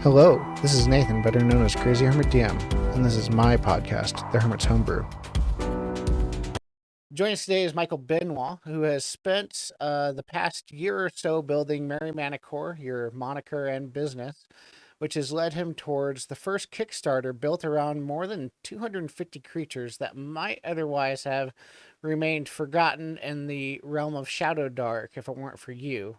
Hello, this is Nathan, better known as CrazyhermitDM, and this is my podcast, The Hermit's Homebrew. Joining us today is Michael Benois, who has spent the past year or so building Merry Manticore, your moniker and business, which has led him towards the first Kickstarter built around more than 250 creatures that might otherwise have remained forgotten in the realm of Shadowdark if it weren't for you.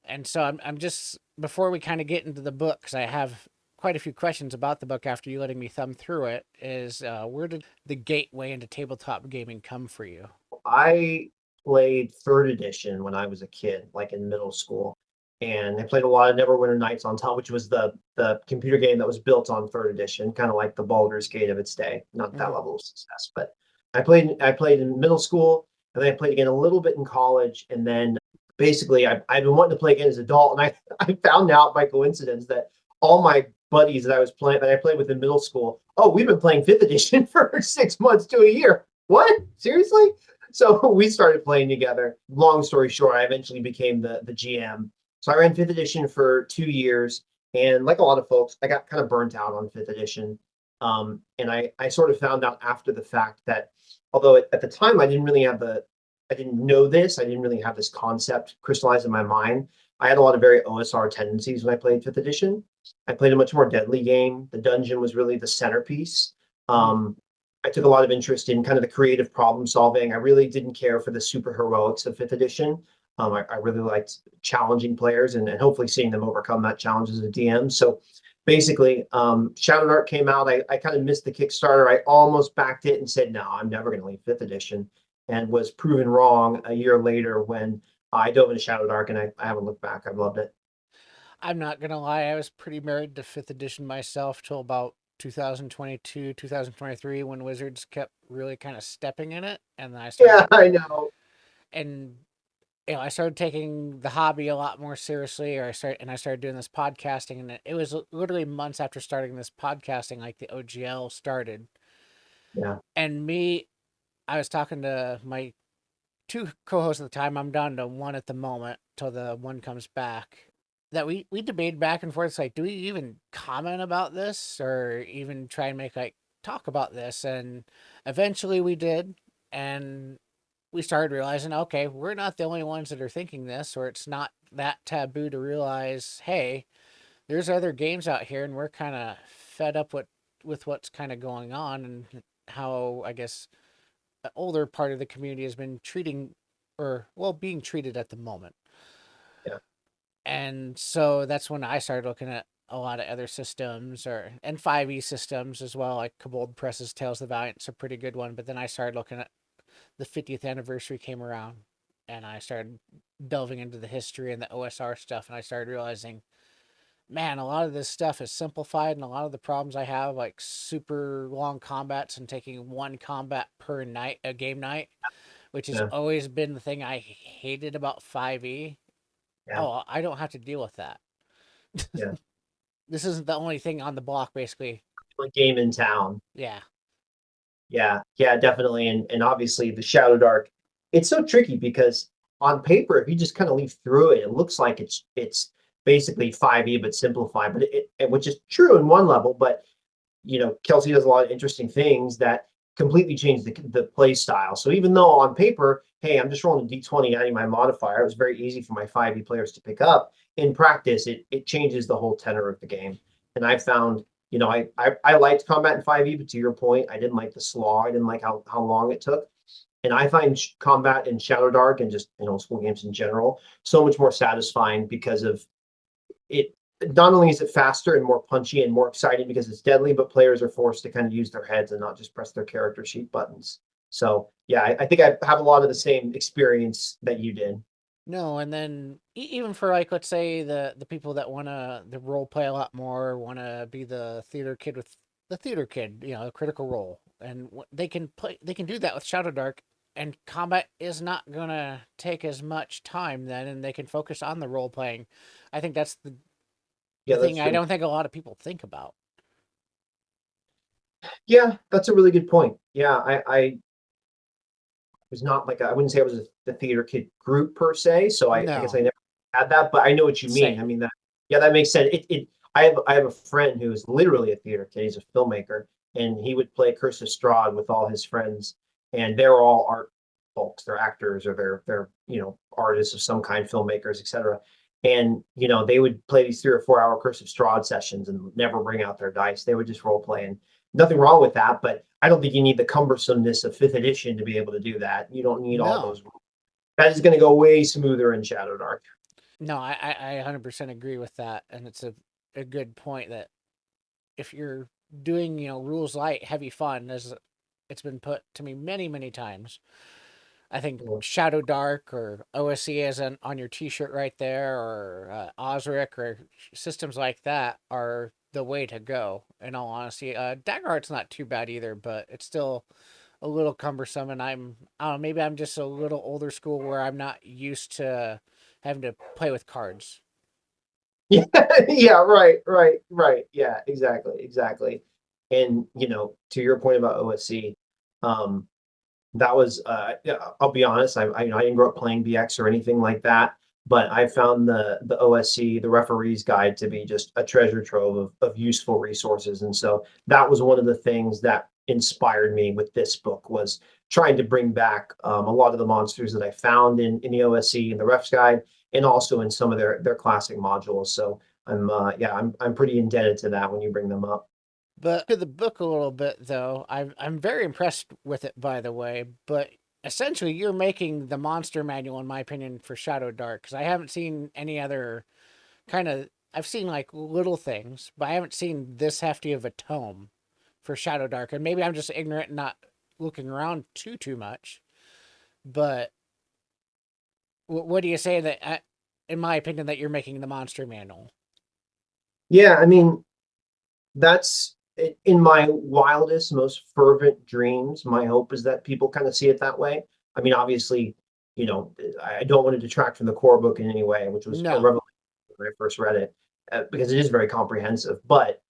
And so I'm just, before we kind of get into the book, because I have quite a few questions about the book after you letting me thumb through it, is where did the gateway into tabletop gaming come for you? I played third edition when I was a kid, like in middle school. And I played a lot of Neverwinter Nights on top, which was the computer game that was built on third edition, kind of like the Baldur's Gate of its day. Not that level of success, but I played in middle school, and then I played again a little bit in college, and then basically I've been wanting to play again as an adult, and I found out by coincidence that all my buddies that I played with in middle school, oh, we've been playing fifth edition for 6 months to a year. What? Seriously? So we started playing together. Long story short, I eventually became the GM. So I ran fifth edition for 2 years. And like a lot of folks, I got kind of burnt out on fifth edition. And I sort of found out after the fact that although at the time I didn't know this, I didn't really have this concept crystallized in my mind. I had a lot of very OSR tendencies when I played fifth edition. I played a much more deadly game. The dungeon was really the centerpiece. I took a lot of interest in kind of the creative problem solving. I really didn't care for the super heroics of fifth edition. I really liked challenging players and hopefully seeing them overcome that challenge as a DM. So basically, Shadowdark came out. I kind of missed the Kickstarter. I almost backed it and said, no, I'm never going to leave fifth edition, and was proven wrong a year later when I dove into Shadowdark, and I haven't looked back. I've loved it. I'm not gonna lie, I was pretty married to fifth edition myself till about 2022, 2023, when Wizards kept really kind of stepping in it, and then I Yeah, started, I know. and I started taking the hobby a lot more seriously, I started doing this podcasting, and it was literally months after starting this podcasting, like the OGL started, Yeah. and I was talking to my two co-hosts at the time. I'm down to one at the moment till the one comes back. That we debated back and forth. It's like, do we even comment about this or even try and make like talk about this? And eventually we did, and we started realizing, okay, we're not the only ones that are thinking this, or it's not that taboo to realize, hey, there's other games out here, and we're kind of fed up with what's kind of going on and how I guess the older part of the community has been treating or well being treated at the moment. Yeah. And so that's when I started looking at a lot of other systems and 5e systems as well, like Kobold Press's Tales of the Valiant's a pretty good one. But then I started looking at the 50th anniversary came around, and I started delving into the history and the OSR stuff, and I started realizing, man, a lot of this stuff is simplified, and a lot of the problems I have, like super long combats and taking one combat per night, a game night, which has Yeah. always been the thing I hated about 5e. Yeah. Oh, I don't have to deal with that. Yeah. This isn't the only thing on the block, basically. Like game in town. Yeah. Yeah, yeah, definitely. And obviously the Shadow Dark, it's so tricky because on paper, if you just kind of leaf through it, it looks like it's basically 5e but simplified. But which is true in one level, but Kelsey does a lot of interesting things that completely change the play style. So even though on paper, hey, I'm just rolling a d20 adding my modifier, it was very easy for my 5e players to pick up. In practice, it changes the whole tenor of the game. And I found, I liked combat in 5e, but to your point, I didn't like the slog. I didn't like how long it took. And I find combat in Shadowdark and just in old school games in general so much more satisfying because of it. Not only is it faster and more punchy and more exciting because it's deadly, but players are forced to kind of use their heads and not just press their character sheet buttons. So yeah, I think I have a lot of the same experience that you did. No, and then even for like let's say the people that want to the role play a lot more, want to be the theater kid with the theater kid, a critical role, and they can do that with Shadowdark, and combat is not gonna take as much time then, and they can focus on the role playing. I think that's the Yeah, that's thing I true. don't think a lot of people think about. Yeah, that's a really good point. Yeah, I was not like I wouldn't say I was the theater kid group per se, so I guess I No, never had that, but I know what you mean. I same. mean that yeah, that makes sense. It I have a friend who is literally a theater kid. He's a filmmaker, and he would play Curse of Strahd with all his friends, and they're all art folks. They're actors or they're artists of some kind, filmmakers, etc. And they would play these 3 or 4 hour Curse of Strahd sessions and never bring out their dice. They would just role play, and nothing wrong with that. But I don't think you need the cumbersomeness of fifth edition to be able to do that. You don't need all No, those. That is going to go way smoother in Shadowdark. no, I 100% agree with that, and it's a good point that if you're doing rules light, heavy fun, as it's been put to me many many times. I think Shadow Dark or OSE as on your T-shirt right there, or Osric or systems like that are the way to go. In all honesty, Daggerheart's not too bad either, but it's still a little cumbersome. And I don't know, maybe I'm just a little older school where I'm not used to having to play with cards. Yeah, yeah, right. Yeah, exactly. And to your point about OSC, um, that was yeah, I'll be honest, I didn't grow up playing BX or anything like that, but I found the OSC, the referee's guide, to be just a treasure trove of useful resources. And so that was one of the things that inspired me with this book, was trying to bring back a lot of the monsters that I found in the OSC and the ref's guide, and also in some of their classic modules. So I'm pretty indebted to that when you bring them up. But to the book a little bit though, I'm very impressed with it, by the way. But essentially, you're making the monster manual, in my opinion, for Shadow Dark, because I haven't seen any other kind of. I've seen like little things, but I haven't seen this hefty of a tome for Shadow Dark. And maybe I'm just ignorant and not looking around too much. But what do you say that, in my opinion, that you're making the monster manual? Yeah, I mean, that's in my wildest, most fervent dreams. My hope is that people kind of see it that way. I mean, obviously, you know, I don't want to detract from the core book in any way, which was a No. revelation when I first read it, because it is very comprehensive. But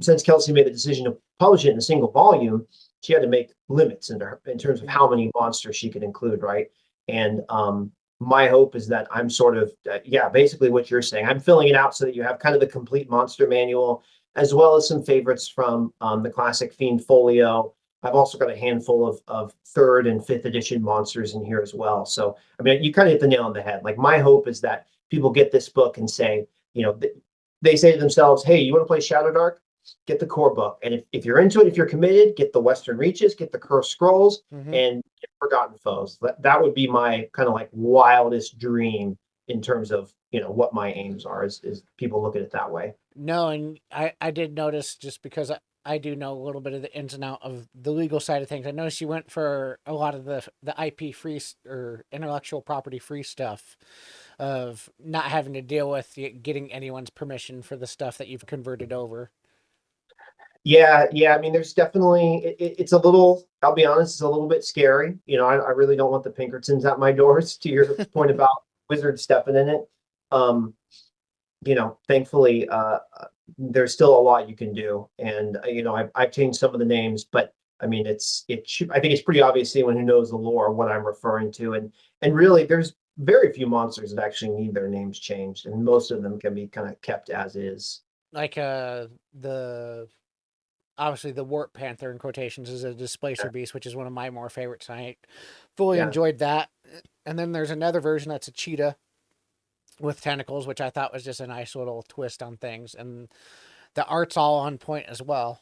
since Kelsey made the decision to publish it in a single volume, she had to make limits in terms of how many monsters she could include, right? And my hope is that I'm sort of, yeah, basically what you're saying. I'm filling it out so that you have kind of the complete monster manual, as well as some favorites from the classic Fiend Folio. I've also got a handful of third and fifth edition monsters in here as well. So, I mean, you kind of hit the nail on the head. Like, my hope is that people get this book and say, they say to themselves, hey, you want to play Shadow Dark? Get the core book. And if you're into it, if you're committed, get the Western Reaches, get the Cursed Scrolls, Mm-hmm. and get Forgotten Foes. That would be my kind of like wildest dream in terms of, what my aims are, is people look at it that way. No, and I did notice, just because I do know a little bit of the ins and out of the legal side of things. I noticed you went for a lot of the IP free or intellectual property free stuff, of not having to deal with getting anyone's permission for the stuff that you've converted over. Yeah. I mean, there's definitely it's a little. I'll be honest, it's a little bit scary. I really don't want the Pinkertons at my doors. To your point about wizards stepping in it, um, thankfully, there's still a lot you can do, and I've changed some of the names, but I mean, I think it's pretty obvious to anyone who knows the lore what I'm referring to, and really, there's very few monsters that actually need their names changed, and most of them can be kind of kept as is. Like the obviously the Warp Panther, in quotations, is a displacer beast, which is one of my more favorites. I fully Yeah. enjoyed that. And then there's another version that's a cheetah with tentacles, which I thought was just a nice little twist on things. And the art's all on point as well.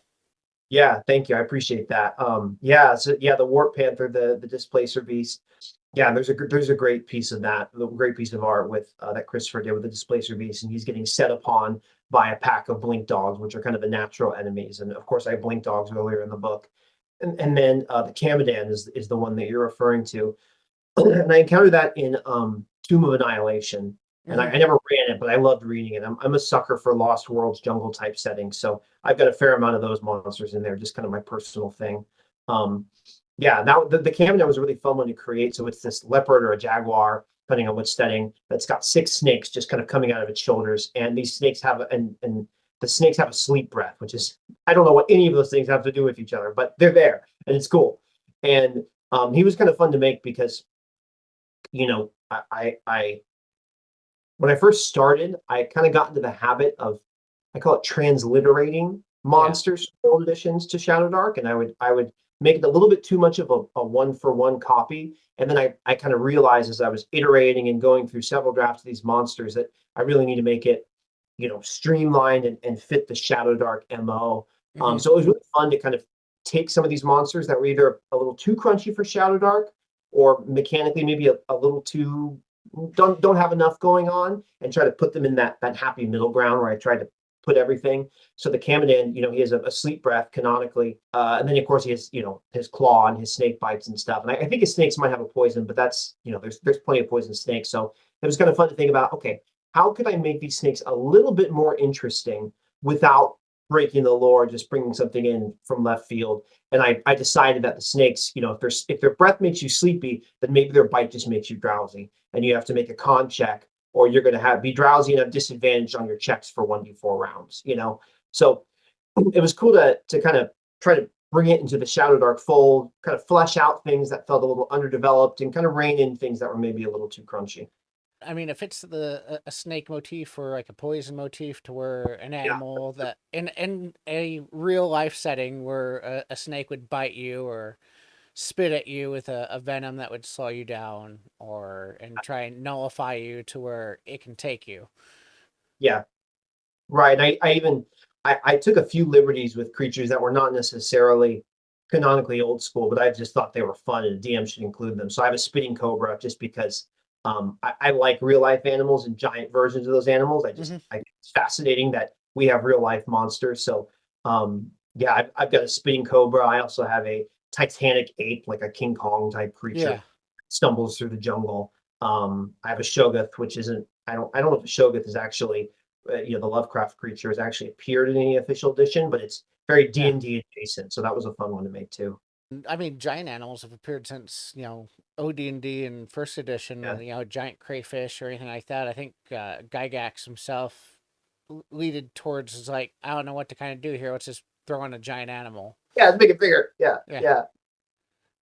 Yeah, thank you. I appreciate that. Yeah, so yeah, the Warp Panther, the Displacer Beast. Yeah, there's a great piece of that, a great piece of art with that Christopher did with the Displacer Beast, and he's getting set upon by a pack of blink dogs, which are kind of the natural enemies. And of course, I have blink dogs earlier in the book, and then the Kamadan is the one that you're referring to, and I encountered that in Tomb of Annihilation, and I never ran it, but I loved reading it. I'm a sucker for Lost Worlds jungle type settings, so I've got a fair amount of those monsters in there, just kind of my personal thing. Um, yeah, now the Camden was a really fun one to create. So it's this leopard or a jaguar, depending on which setting, that's got 6 snakes just kind of coming out of its shoulders, and these snakes have and the snakes have a sleep breath, which is, I don't know what any of those things have to do with each other, but they're there and it's cool. And he was kind of fun to make because I when I first started, I kind of got into the habit of I call it transliterating Yeah. monsters from old editions to Shadowdark, and I would make it a little bit too much of a one-for-one copy. And then I kind of realized as I was iterating and going through several drafts of these monsters that I really need to make it, streamlined and fit the Shadowdark MO. Hmm. So it was really fun to kind of take some of these monsters that were either a little too crunchy for Shadowdark or mechanically maybe a little too don't have enough going on, and try to put them in that happy middle ground where I tried to put everything. So the Kamadan, he has a sleep breath canonically, and then of course he has his claw and his snake bites and stuff. And I think his snakes might have a poison, but that's there's plenty of poison snakes. So it was kind of fun to think about. Okay, how could I make these snakes a little bit more interesting without breaking the lore, just bringing something in from left field? And I decided that the snakes, if their breath makes you sleepy, then maybe their bite just makes you drowsy, and you have to make a con check, or you're going to be drowsy and have disadvantage on your checks for 1d4 rounds. So it was cool to kind of try to bring it into the Shadowdark fold, kind of flesh out things that felt a little underdeveloped, and kind of rein in things that were maybe a little too crunchy. I mean, if it's a snake motif or like a poison motif, to where an Yeah, animal that in a real life setting where a snake would bite you or spit at you with a venom that would slow you down or and try and nullify you to where it can take you. yeah, right. I took a few liberties with creatures that were not necessarily canonically old school, but I just thought they were fun, and a DM should include them. So I have a spitting cobra just because I like real life animals and giant versions of those animals. Hmm. It's fascinating that we have real life monsters. So yeah, I've got a spitting cobra. I also have a titanic ape, like a King Kong type Yeah. creature, stumbles through the jungle. I have a Shoggoth, which isn't. I don't know if a Shoggoth is actually the Lovecraft creature has actually appeared in any official edition, but it's very D Yeah. and D adjacent. So that was a fun one to make too. I mean, giant animals have appeared since OD&D and first edition. Yeah. Giant crayfish or anything like that. I think Gygax himself leaded towards is like, I don't know what to kind of do here. Let's just throw in a giant animal. Yeah, let's make it bigger. Yeah, Yeah, yeah,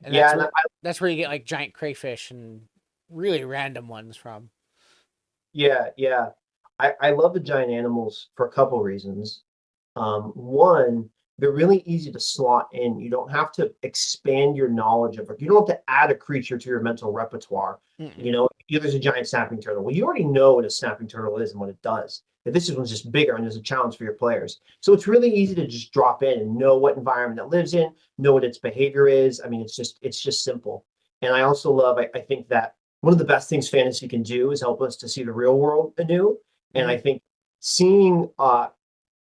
and yeah. that's And where you get like giant crayfish and really random ones from. yeah, yeah. I love the giant animals for a couple reasons. One, they're really easy to slot in. You don't have to expand your knowledge of it. You don't have to add a creature to your mental repertoire. Mm-mm. There's a giant snapping turtle. Well, you already know what a snapping turtle is and what it does. But this one's just bigger and there's a challenge for your players. So it's really easy to just drop in and know what environment it lives in, know what its behavior is. I mean, it's just simple. And I also love, I think that one of the best things fantasy can do is help us to see the real world anew. And Mm-hmm. I think seeing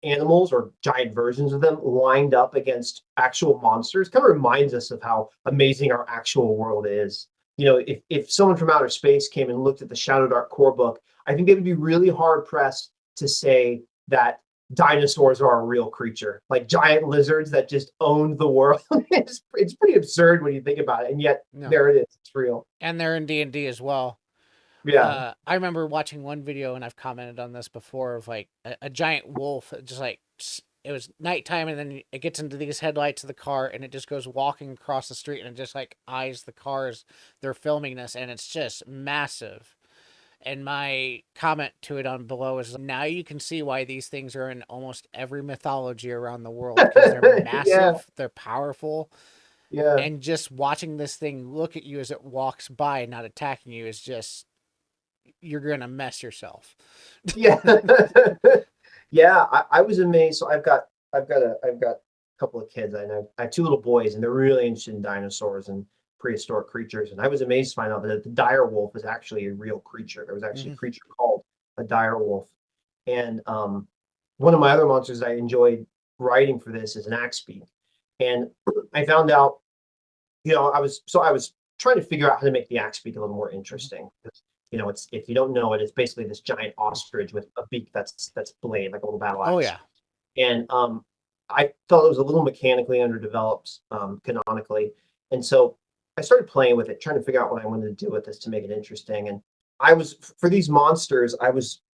animals or giant versions of them lined up against actual monsters kind of reminds us of how amazing our actual world is. If someone from outer space came and looked at the Shadowdark core book, I think they would be really hard pressed to say that dinosaurs are a real creature, like giant lizards that just owned the world. It's pretty absurd when you think about it, and yet No, there it is. It's real. and they're in D&D as well. Yeah. I remember watching one video, and I've commented on this before, of like a giant wolf, just like it was nighttime, and then it gets into these headlights of the car, and it just goes walking across the street, and it just like eyes the cars. They're filming this, and it's just massive. And my comment to it on below is now you can see why these things are in almost every mythology around the world, because they're Yeah. massive, they're powerful, Yeah. and just watching this thing look at you as it walks by, not attacking you, is just you're gonna mess yourself. Yeah. Yeah, I was amazed. So I've got a couple of kids. I have two little boys, and they're really interested in dinosaurs and prehistoric creatures. And I was amazed to find out that the dire wolf is actually a real creature. There was actually Hmm. a creature called a dire wolf. And one of my other monsters I enjoyed writing for this is an axe beak. And I found out, I was trying to figure out how to make the axe beak a little more interesting. It's if you don't know it, it's basically this giant ostrich with a beak that's blade, like a little battle Oh axe. yeah. And I felt it was a little mechanically underdeveloped, canonically. And so I started playing with it, trying to figure out what I wanted to do with this to make it interesting. And for these monsters,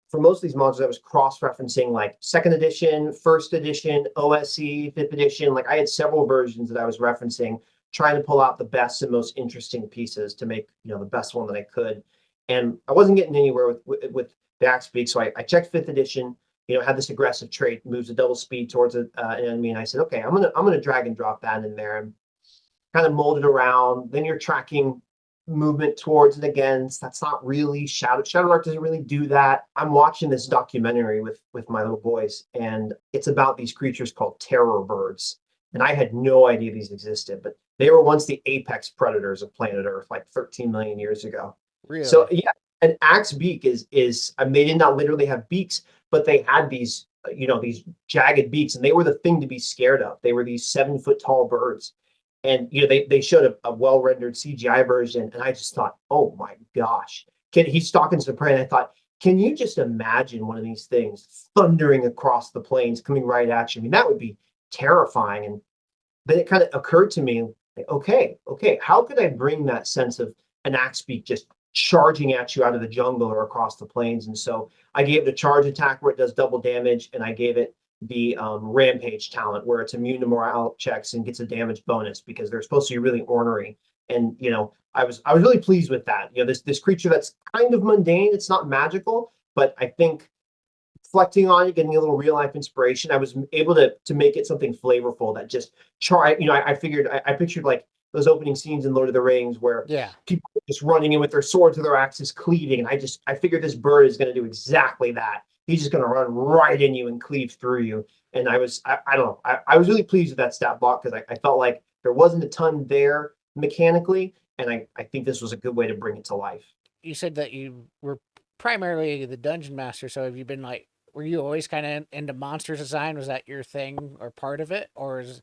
for most of these monsters, I was cross-referencing like second edition, first edition, OSE, fifth edition. Like I had several versions that I was referencing, trying to pull out the best and most interesting pieces to make, the best one that I could. And I wasn't getting anywhere with the axe beak. So I checked fifth edition, had this aggressive trait, moves at double speed towards an enemy. And I said, okay, I'm gonna drag and drop that in there and kind of mold it around. Then you're tracking movement towards and against. That's not really Shadowdark doesn't really do that. I'm watching this documentary with my little boys, and it's about these creatures called terror birds. And I had no idea these existed, but they were once the apex predators of planet Earth, like 13 million years ago. So Really? yeah, an axe beak is I mean, they did not literally have beaks, but they had these jagged beaks, and they were the thing to be scared of. They were these 7 foot tall birds, and they showed a well rendered CGI version, and I just thought, oh my gosh, he's stalking some prey, and I thought, can you just imagine one of these things thundering across the plains, coming right at you? I mean, that would be terrifying. And then it kind of occurred to me, like, okay, how could I bring that sense of an axe beak just charging at you out of the jungle or across the plains? And so I gave it a charge attack where it does double damage, and I gave it the rampage talent where it's immune to morale checks and gets a damage bonus because they're supposed to be really ornery. And I was really pleased with that. This creature that's kind of mundane, it's not magical, but I think reflecting on it, getting a little real life inspiration, I was able to make it something flavorful that just I figured I pictured like those opening scenes in Lord of the Rings where Yeah. people are just running in with their swords or their axes cleaving. And I figured this bird is going to do exactly that. He's just going to run right in you and cleave through you. And I don't know, I was really pleased with that stat block because I felt like there wasn't a ton there mechanically. And I think this was a good way to bring it to life. You said that you were primarily the dungeon master, so have you been like, were you always kind of into monsters design? Was that your thing or part of it? Or is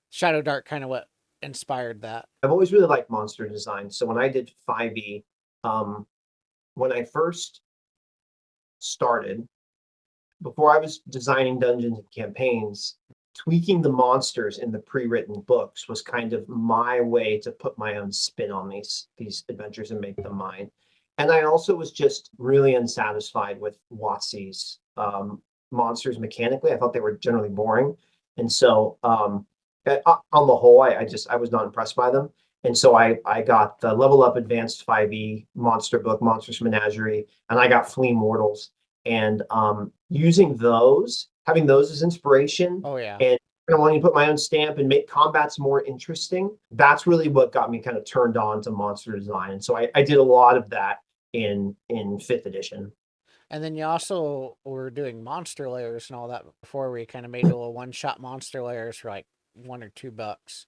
Shadow Dark kind of what inspired that? I've always really liked monster design. So when I did 5e, um, when I first started, before I was designing dungeons and campaigns, tweaking the monsters in the pre-written books was kind of my way to put my own spin on these adventures and make them mine. And I also was just really unsatisfied with WotC's monsters mechanically. I thought they were generally boring, and so on the whole, I was not impressed by them. And so I got the Level Up Advanced 5e monster book, Monsters Menagerie, and I got Flea Mortals. And using those, having those as inspiration, Oh yeah. and kind of wanting to put my own stamp and make combats more interesting, that's really what got me kind of turned on to monster design. And so I did a lot of that in fifth edition. And then you also were doing monster layers and all that before, where you kind of made little one-shot monster layers for like $1 or $2.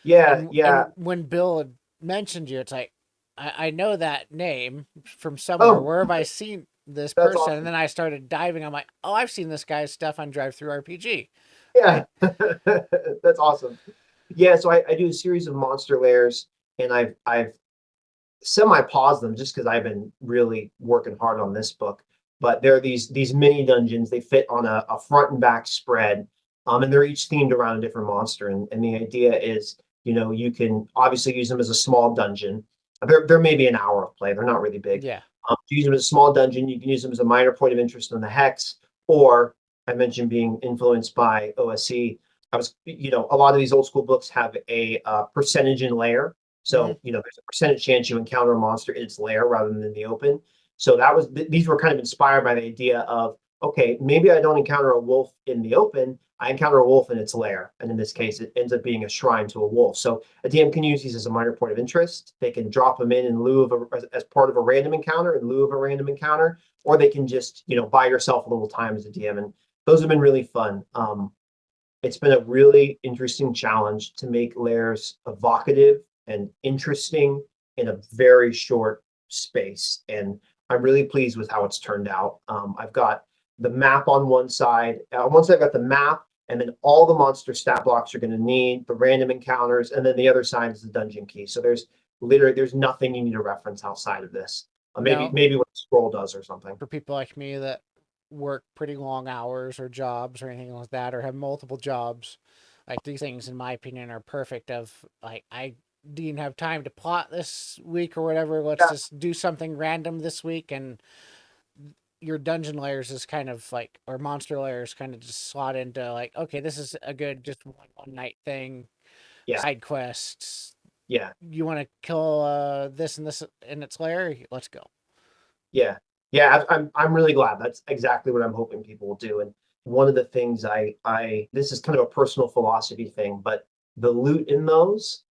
Yeah, And yeah. when Bill had mentioned you, it's like I know that name from somewhere. Oh, Where have I seen this that's person? And awesome. then I started diving. I'm like, oh, I've seen this guy's stuff on Drive Through RPG. Yeah, that's awesome. Yeah, so I do a series of monster layers, and I've semi-pause them just because I've been really working hard on this book. But there are these mini dungeons. They fit on a front and back spread, and they're each themed around a different monster. And the idea is, you can obviously use them as a small dungeon. They're maybe an hour of play. They're not really big. Yeah. To use them as a small dungeon, you can use them as a minor point of interest in the hex, or I mentioned being influenced by OSE. A lot of these old school books have a percentage in layer, Hmm. so, there's a percentage chance you encounter a monster in its lair rather than in the open. So these were kind of inspired by the idea of, okay, maybe I don't encounter a wolf in the open, I encounter a wolf in its lair. And in this case, it ends up being a shrine to a wolf. So a DM can use these as a minor point of interest. They can drop them in lieu of as part of a random encounter, in lieu of a random encounter, or they can just, buy yourself a little time as a DM. And those have been really fun. It's been a really interesting challenge to make lairs evocative and interesting in a very short space. And I'm really pleased with how it's turned out. I've got the map on one side. Once I've got the map, and then all the monster stat blocks you're going to need, the random encounters, and then the other side is the dungeon key. So there's nothing you need to reference outside of this. Maybe Now, maybe what the scroll does or something. for people like me that work pretty long hours or jobs or anything like that, or have multiple jobs, like these things, in my opinion, are perfect. Of like, I didn't have time to plot this week or whatever. Let's Yeah, just do something random this week, and your dungeon layers is kind of like, or monster layers kind of just slot into like, okay, this is a good just one night thing. yeah, Side quests. yeah, You want to kill this and this in its lair? Let's go. yeah. Yeah, I'm really glad. That's exactly what I'm hoping people will do. And one of the things I this is kind of a personal philosophy thing, but the loot in those,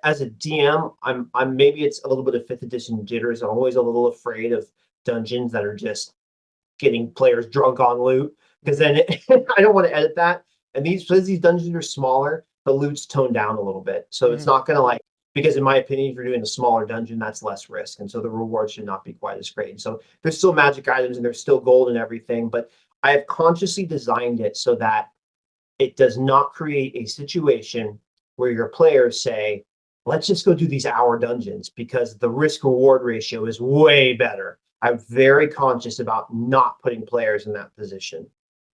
as a DM, I'm maybe it's a little bit of fifth edition jitters. I'm always a little afraid of dungeons that are just getting players drunk on loot because then I don't want to edit that. And because these dungeons are smaller, the loot's toned down a little bit, so it's Mhm. not going to like because in my opinion, if you're doing a smaller dungeon, that's less risk, and so the reward should not be quite as great. And so there's still magic items and there's still gold and everything, but I have consciously designed it so that it does not create a situation where your players say, let's just go do these hour dungeons because the risk reward ratio is way better. I'm very conscious about not putting players in that position.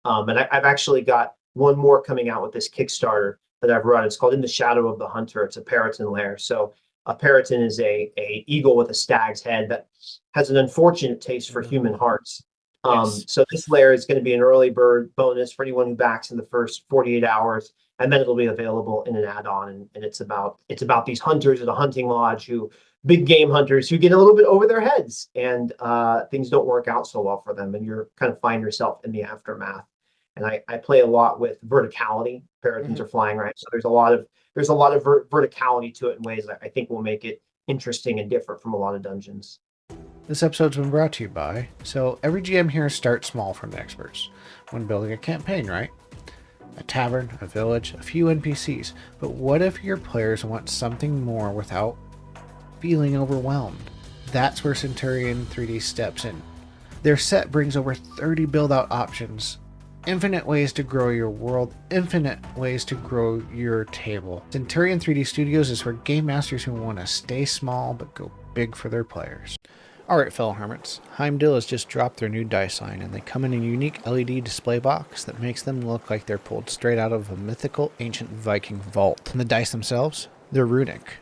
And I've actually got one more coming out with this Kickstarter that I've run. It's called In the Shadow of the Hunter. It's a Periton lair. So a Periton is a eagle with a stag's head that has an unfortunate taste for human hearts. Yes. So this layer is going to be an early bird bonus for anyone who backs in the first 48 hours, and then it'll be available in an add-on. And it's about these hunters at a hunting lodge who big game hunters who get a little bit over their heads and things don't work out so well for them, and you're kind of find yourself in the aftermath. And I play a lot with verticality. Peritons Mhm. are flying, right? So there's a lot of verticality to it in ways that I think will make it interesting and different from a lot of dungeons. This episode's been brought to you by. So, every GM here starts small from the experts when building a campaign, right? A tavern, a village, a few NPCs. But what if your players want something more without feeling overwhelmed? That's where Centurion 3D steps in. Their set brings over 30 build out options, infinite ways to grow your world, infinite ways to grow your table. Centurion 3D Studios is for game masters who want to stay small but go big for their players. Alright, fellow hermits, Heimdall has just dropped their new dice line, and they come in a unique LED display box that makes them look like they're pulled straight out of a mythical ancient Viking vault. And the dice themselves, they're runic.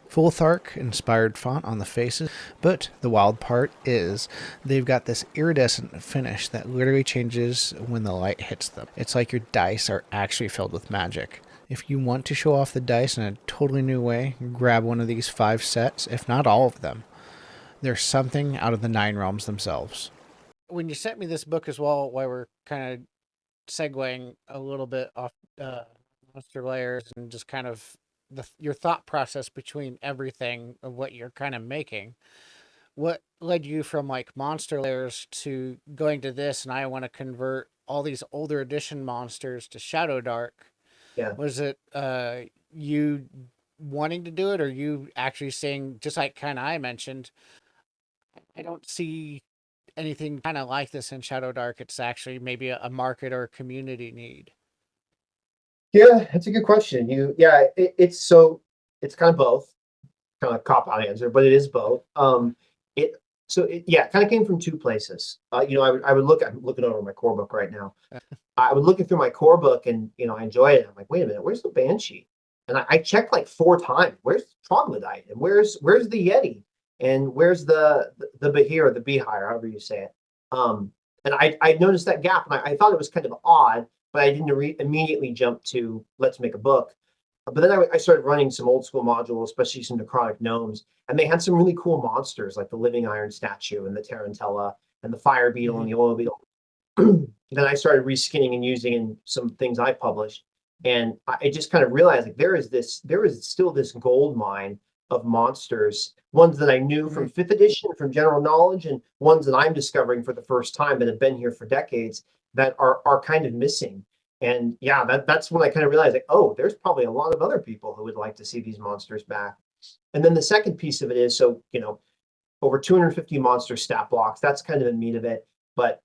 Full Thark inspired font on the faces, but the wild part is they've got this iridescent finish that literally changes when the light hits them. It's like your dice are actually filled with magic. If you want to show off the dice in a totally new way, grab one of these 5 sets, if not all of them. There's something out of the 9 realms themselves. When you sent me this book as well, while we're kind of segueing a little bit off monster layers and just kind of your thought process between everything of what you're kind of making, what led you from like monster layers to going to this and I want to convert all these older edition monsters to Shadowdark? Yeah. Was it you wanting to do it, or you actually saying, just like kind of I mentioned, I don't see anything kind of like this in Shadowdark. It's actually maybe a market or a community need. Yeah, that's a good question. It's kind of both, kind of cop out answer, but it is both. It yeah, it kind of came from two places. I'm looking over my core book right now. I was looking through my core book and I enjoy it. I'm like, wait a minute, where's the Banshee? And I checked like 4 times. Where's Troglodyte? And where's the Yeti? And where's the Behir or the Beehire, however you say it? And I noticed that gap, and I thought it was kind of odd, but I didn't immediately jump to let's make a book. But then I started running some old school modules, especially some necrotic gnomes, and they had some really cool monsters like the living iron statue and the tarantella and the fire beetle Mm-hmm. and the oil beetle. Then I started reskinning and using in some things I published. And I just kind of realized like there is still this gold mine of monsters, ones that I knew Mm-hmm. from fifth edition, from general knowledge, and ones that I'm discovering for the first time that have been here for decades that are kind of missing. And yeah, that's when I kind of realized like, oh, there's probably a lot of other people who would like to see these monsters back. And then the second piece of it is over 250 monster stat blocks. That's kind of the meat of it. But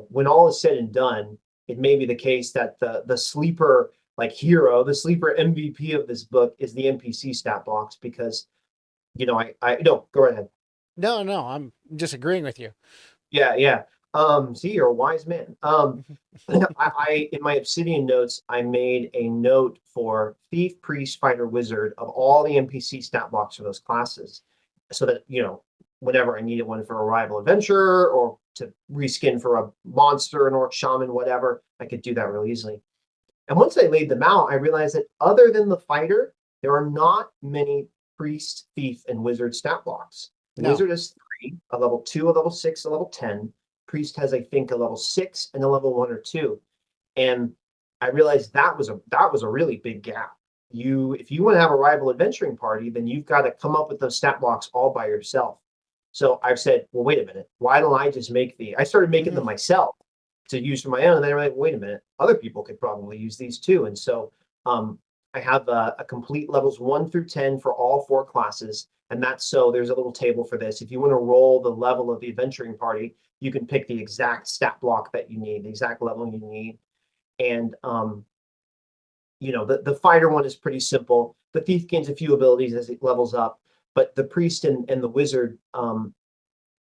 when all is said and done, it may be the case that the sleeper like hero, the sleeper MVP of this book is the NPC stat blocks because I no go right ahead. No, no, I'm just agreeing with you. Yeah, yeah. See, you're a wise man. I in my Obsidian notes, I made a note for thief, priest, fighter, wizard of all the NPC stat blocks for those classes, so that whenever I needed one for a rival adventurer or to reskin for a monster, an orc, shaman, whatever, I could do that real easily. And once I laid them out, I realized that other than the fighter, there are not many priest, thief, and wizard stat blocks. No. Wizard is 3, 3, a level 2, a level 6, a level 10. Priest has, I think, a level 6 and a level 1 or 2. And I realized that was a really big gap. If you want to have a rival adventuring party, then you've got to come up with those stat blocks all by yourself. So I've said, well, wait a minute, why don't I just I started making them myself to use for my own. And then I'm like, wait a minute, other people could probably use these too. And so I have a complete levels 1 through 10 for all 4 classes. And there's a little table for this. If you want to roll the level of the adventuring party, you can pick the exact stat block that you need, the exact level you need. And the fighter one is pretty simple. The thief gains a few abilities as it levels up, but the priest and the wizard, I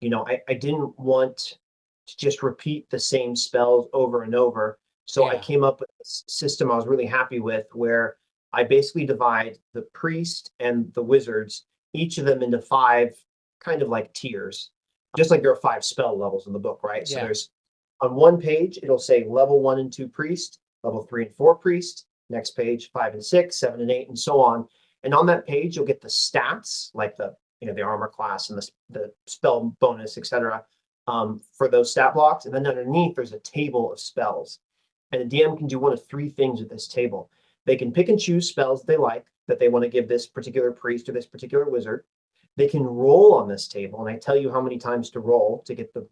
didn't want to just repeat the same spells over and over. So I came up with a system I was really happy with, where I basically divide the priest and the wizards, each of them into 5 kind of like tiers, just like there are 5 spell levels in the book, right? So there's on one page, it'll say level 1 and 2 priest, level 3 and 4 priest, next page 5 and 6, 7 and 8, and so on. And on that page, you'll get the stats, like the armor class and the spell bonus, etc., for those stat blocks. And then underneath, there's a table of spells. And the DM can do one of 3 things with this table. They can pick and choose spells they like, that they want to give this particular priest or this particular wizard. They can roll on this table, and I tell you how many times to roll to get the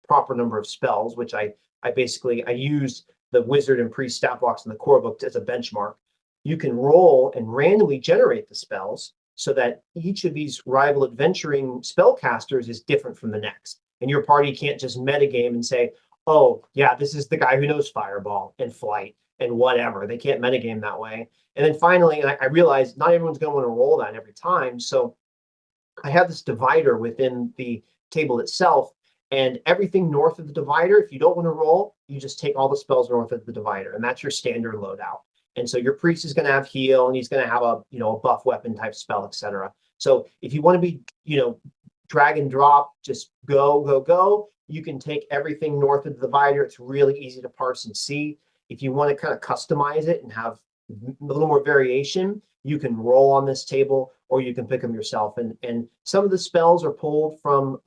proper number of spells, which I use the wizard and priest stat blocks in the core book as a benchmark. You can roll and randomly generate the spells so that each of these rival adventuring spellcasters is different from the next. And your party can't just metagame and say, oh, yeah, this is the guy who knows fireball and flight and whatever. They can't metagame that way. And then finally, I realized not everyone's going to want to roll that every time. So I have this divider within the table itself, and everything north of the divider, if you don't want to roll, you just take all the spells north of the divider, and that's your standard loadout. And so your priest is going to have heal, and he's going to have a buff weapon type spell, etc. So if you want to be drag and drop, just go, you can take everything north of the divider. It's really easy to parse and see. If you want to kind of customize it and have a little more variation, you can roll on this table, or you can pick them yourself. And some of the spells are pulled from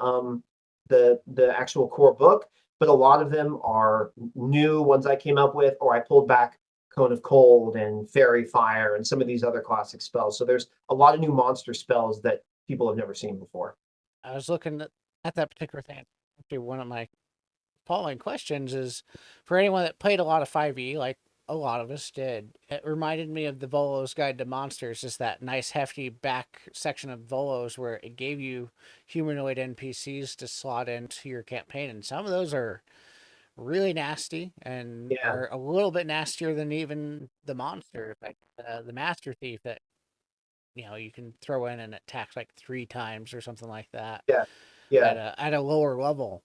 the actual core book, but a lot of them are new ones I came up with, or I pulled back Cone of Cold and Fairy Fire and some of these other classic spells. So there's a lot of new monster spells that people have never seen before. I was looking at that particular thing. Actually, one of my following questions is, for anyone that played a lot of 5e, like a lot of us did, it reminded me of the Volo's Guide to Monsters, just that nice hefty back section of Volos where it gave you humanoid NPCs to slot into your campaign, and some of those are really nasty and are a little bit nastier than even the monster, like the Master Thief that you can throw in and attack like 3 times or something like that. At a lower level,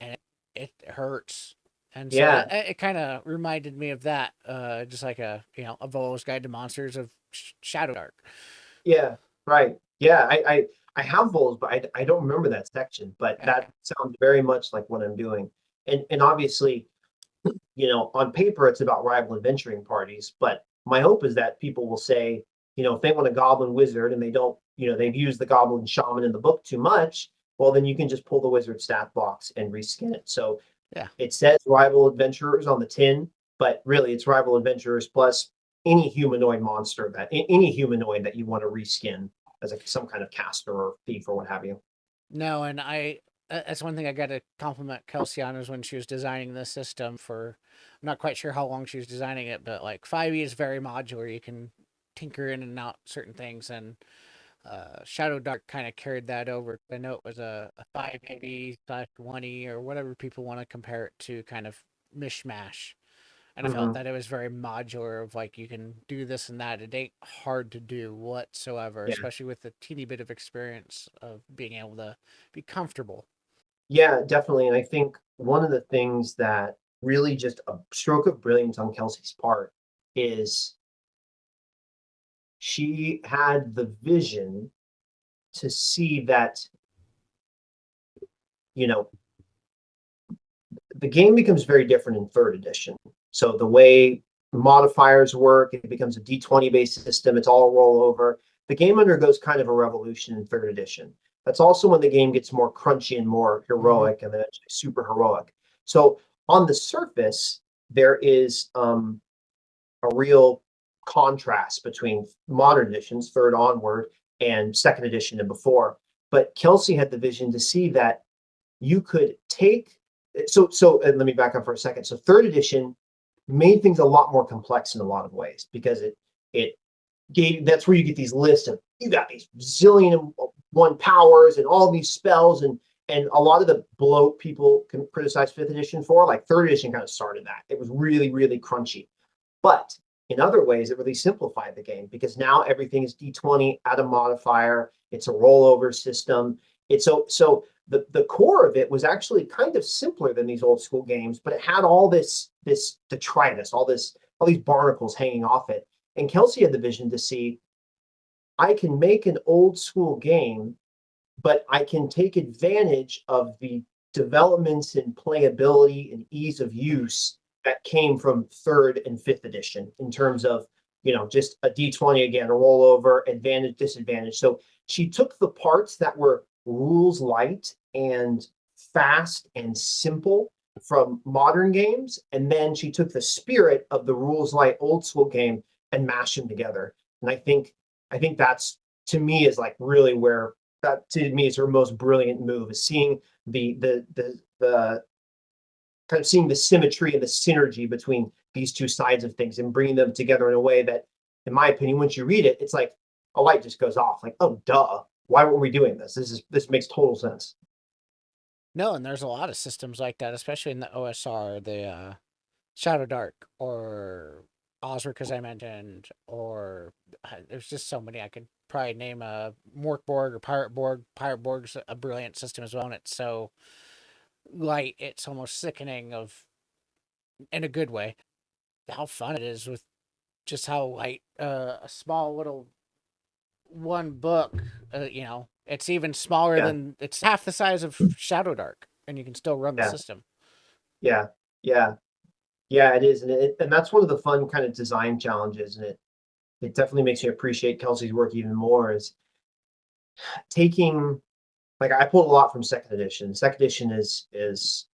and it hurts. And so it kind of reminded me of that, just like a Volo's Guide to Monsters of Shadowdark. Yeah, right. Yeah, I have Vols, but I don't remember that section. But that sounds very much like what I'm doing. And obviously, on paper it's about rival adventuring parties. But my hope is that people will say, if they want a goblin wizard and they don't, they've used the goblin shaman in the book too much, well, then you can just pull the wizard stat box and reskin it. So it says rival adventurers on the tin, but really it's rival adventurers plus any humanoid monster any humanoid that you want to reskin as some kind of caster or thief or what have you. No, and that's one thing I got to compliment Kelsey on, is when she was designing this system for, I'm not quite sure how long she was designing it, but like 5e is very modular. You can tinker in and out certain things, and Shadowdark kind of carried that over. I know it was a 5e/1e or whatever people want to compare it to, kind of mishmash. And I felt that it was very modular, of like, you can do this and that. It ain't hard to do whatsoever, especially with the teeny bit of experience of being able to be comfortable. Yeah, definitely. And I think one of the things that really just a stroke of brilliance on Kelsey's part is she had the vision to see that, the game becomes very different in 3rd edition. So the way modifiers work, it becomes a D20 based system. It's all rollover. The game undergoes kind of a revolution in 3rd edition. That's also when the game gets more crunchy and more heroic, and then eventually super heroic. So on the surface, there is a real contrast between modern editions, third onward, and second edition and before. But Kelsey had the vision to see that you could take and let me back up for a second. So third edition made things a lot more complex in a lot of ways because it gave that's where you get these lists of you got these zillion and one powers and all these spells and a lot of the bloat people can criticize fifth edition for, like third edition kind of started that. It was really, really crunchy. But in other ways, it really simplified the game because now everything is D20, add a modifier. It's a rollover system. It's so the core of it was actually kind of simpler than these old school games, but it had all this detritus, all these barnacles hanging off it. And Kelsey had the vision to see, I can make an old school game, but I can take advantage of the developments in playability and ease of use that came from third and fifth edition in terms of, just a D20 again, a rollover, advantage, disadvantage. So she took the parts that were rules light and fast and simple from modern games, and then she took the spirit of the rules light old school game and mashed them together. And I think that's, to me, is like really where that, to me, is her most brilliant move, is seeing the kind of seeing the symmetry and the synergy between these two sides of things and bringing them together in a way that, in my opinion, once you read it, it's like a light just goes off. Like, oh, duh, why weren't we doing this? This makes total sense. No, and there's a lot of systems like that, especially in the OSR, the Shadowdark or Osric, as I mentioned, or there's just so many. I could probably name a Morkborg or Pirate Borg. Pirate Borg's a brilliant system as well, and it's so light, it's almost sickening of in a good way. How fun it is with just how light a small little one book, it's even smaller Yeah, than it's half the size of Shadowdark, and you can still run the yeah, system. yeah, yeah, yeah. It is, and that's one of the fun kind of design challenges, and it definitely makes me appreciate Kelsey's work even more. Is taking, like, I pulled a lot from second edition. Second edition is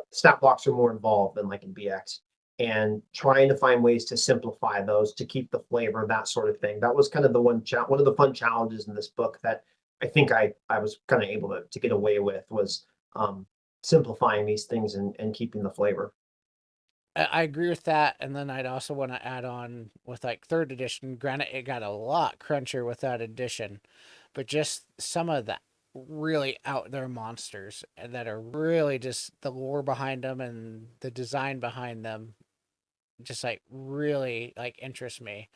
stat blocks are more involved than like in BX, and trying to find ways to simplify those to keep the flavor, that sort of thing. That was kind of the one of the fun challenges in this book that I think I was kind of able to get away with, was simplifying these things and keeping the flavor. I agree with that, and then I'd also want to add on with like third edition. Granted, it got a lot crunchier with that edition, but just some of the really out there monsters that are really just the lore behind them and the design behind them, just like really like interest me.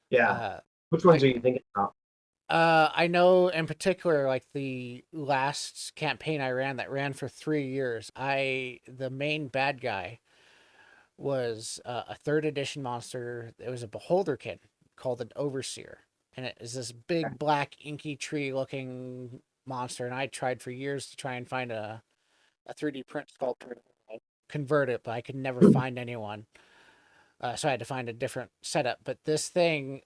Yeah. Uh, Which ones are like you thinking about? I know in particular, like the last campaign I ran that ran for 3 years, the main bad guy was a third edition monster. It was a beholderkin called an overseer, and it is this big black inky tree looking monster. And I tried for years to try and find a 3D print sculptor to convert it, but I could never find anyone. So I had to find a different setup. But this thing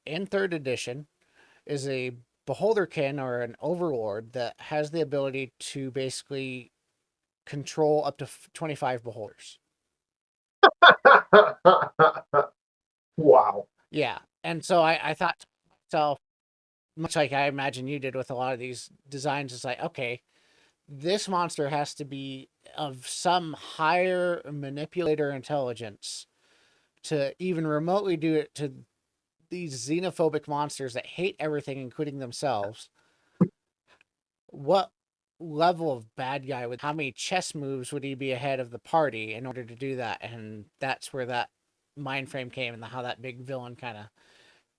in third edition is a beholderkin or an overlord that has the ability to basically control up to 25 beholders. Wow. Yeah. And so I thought to myself, much like I imagine you did with a lot of these designs, it's like, okay, this monster has to be of some higher manipulator intelligence to even remotely do it to these xenophobic monsters that hate everything, including themselves. What level of bad guy would, how many chess moves would he be ahead of the party in order to do that? And that's where that mind frame came and how that big villain kind of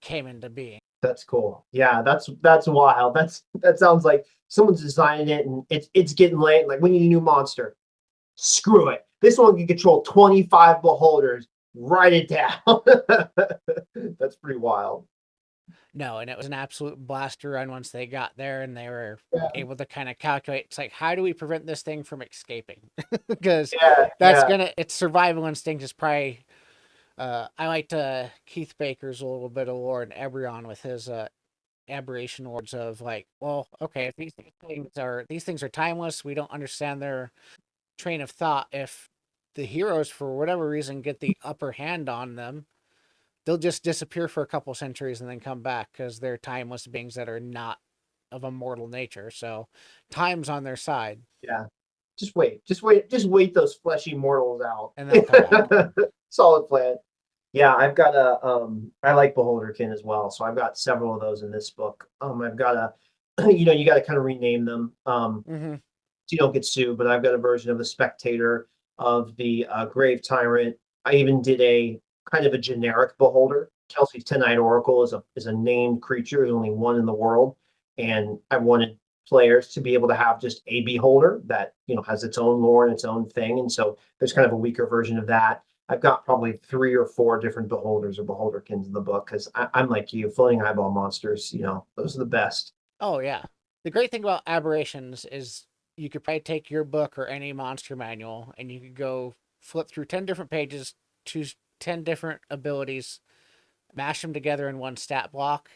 came into being. That's cool. Yeah, that's wild. That sounds like someone's designing it and it's getting late. Like, we need a new monster. Screw it. This one can control 25 beholders. Write it down. That's pretty wild. No, and it was an absolute blast to run once they got there and they were Yeah, able to kind of calculate. It's like, how do we prevent this thing from escaping? Because yeah, that's yeah. gonna, its survival instinct is probably. I liked Keith Baker's a little bit of lore in Eberron with his aberration words of like, well, okay, if these things are timeless, we don't understand their train of thought. If the heroes, for whatever reason, get the upper hand on them, they'll just disappear for a couple centuries and then come back because they're timeless beings that are not of a mortal nature. So time's on their side, Yeah. Just wait those fleshy mortals out. and they'll come back. Solid plan. Yeah, I've got I like Beholderkin as well, so I've got several of those in this book. I've got you got to kind of rename them, Mm-hmm. so you don't get sued, but I've got a version of the Spectator, of the Grave Tyrant. I even did a kind of a generic Beholder. Kelsey's 10-eyed Oracle is a named creature. There's only one in the world, and I wanted players to be able to have just a Beholder that has its own lore and its own thing, and so there's kind of a weaker version of that. I've got probably 3 or 4 different Beholders or Beholderkins in the book because I'm like you, floating eyeball monsters. Those are the best. Oh yeah. The great thing about aberrations is you could probably take your book or any monster manual and you could go flip through 10 different pages, choose 10 different abilities, mash them together in one stat block,